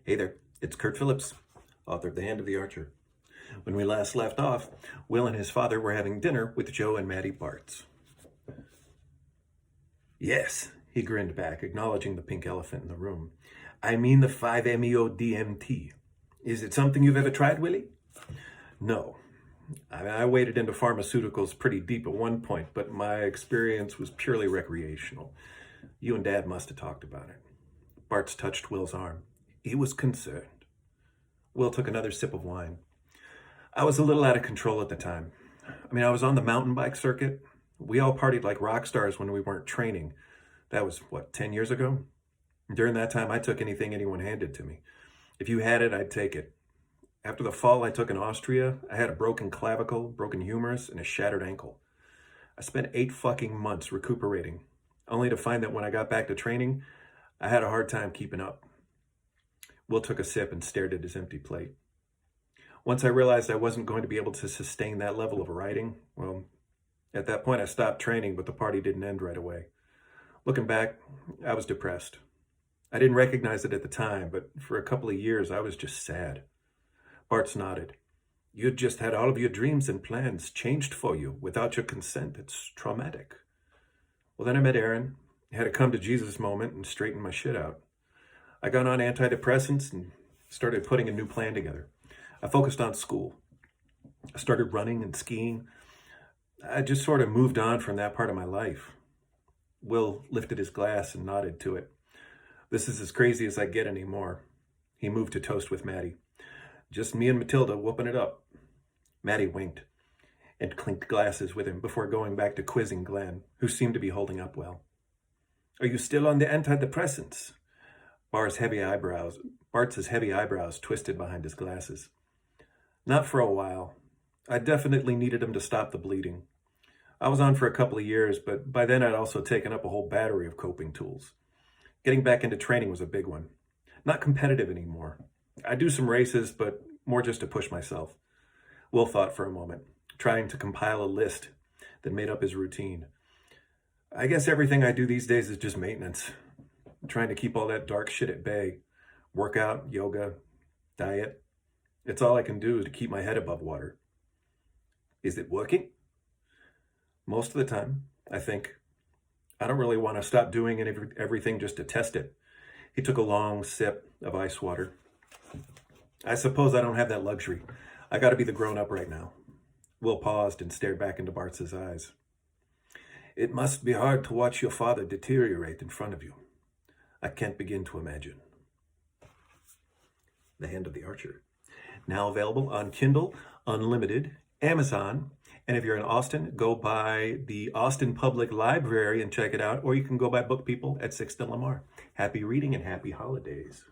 Hey there, it's Kurt Phillips, author of The Hand of the Archer. When we last left off, Will and his father were having dinner with Joe and Maddie Bartz. Yes, he grinned back, acknowledging the pink elephant in the room. I mean the 5-MeO-DMT. Is it something you've ever tried, Willie? No. I waded into pharmaceuticals pretty deep at one point, but my experience was purely recreational. You and Dad must have talked about it. Bartz touched Will's arm. He was concerned. Will took another sip of wine. I was a little out of control at the time. I was on the mountain bike circuit. We all partied like rock stars when we weren't training. That was, 10 years ago? During that time, I took anything anyone handed to me. If you had it, I'd take it. After the fall I took in Austria, I had a broken clavicle, broken humerus, and a shattered ankle. I spent 8 fucking months recuperating, only to find that when I got back to training, I had a hard time keeping up. Will took a sip and stared at his empty plate. Once I realized I wasn't going to be able to sustain that level of riding, at that point I stopped training, but the party didn't end right away. Looking back, I was depressed. I didn't recognize it at the time, but for a couple of years I was just sad. Bartz nodded. You'd just had all of your dreams and plans changed for you without your consent. It's traumatic. Well, then I met Aaron. I had a come to Jesus moment and straightened my shit out. I got on antidepressants and started putting a new plan together. I focused on school. I started running and skiing. I just sort of moved on from that part of my life. Will lifted his glass and nodded to it. This is as crazy as I get anymore. He moved to toast with Maddie. Just me and Matilda whooping it up. Maddie winked and clinked glasses with him before going back to quizzing Glenn, who seemed to be holding up well. Are you still on the antidepressants? Bartz's heavy eyebrows twisted behind his glasses. Not for a while. I definitely needed him to stop the bleeding. I was on for a couple of years, but by then I'd also taken up a whole battery of coping tools. Getting back into training was a big one. Not competitive anymore. I do some races, but more just to push myself. Will thought for a moment, trying to compile a list that made up his routine. I guess everything I do these days is just maintenance. Trying to keep all that dark shit at bay. Workout, yoga, diet. It's all I can do to keep my head above water. Is it working? Most of the time, I think. I don't really want to stop doing everything just to test it. He took a long sip of ice water. I suppose I don't have that luxury. I got to be the grown-up right now. Will paused and stared back into Bartz's eyes. It must be hard to watch your father deteriorate in front of you. I can't begin to imagine. The Hand of the Archer. Now available on Kindle Unlimited, Amazon, and if you're in Austin, go by the Austin Public Library and check it out, or you can go by Book People at 6th and Lamar. Happy reading and happy holidays.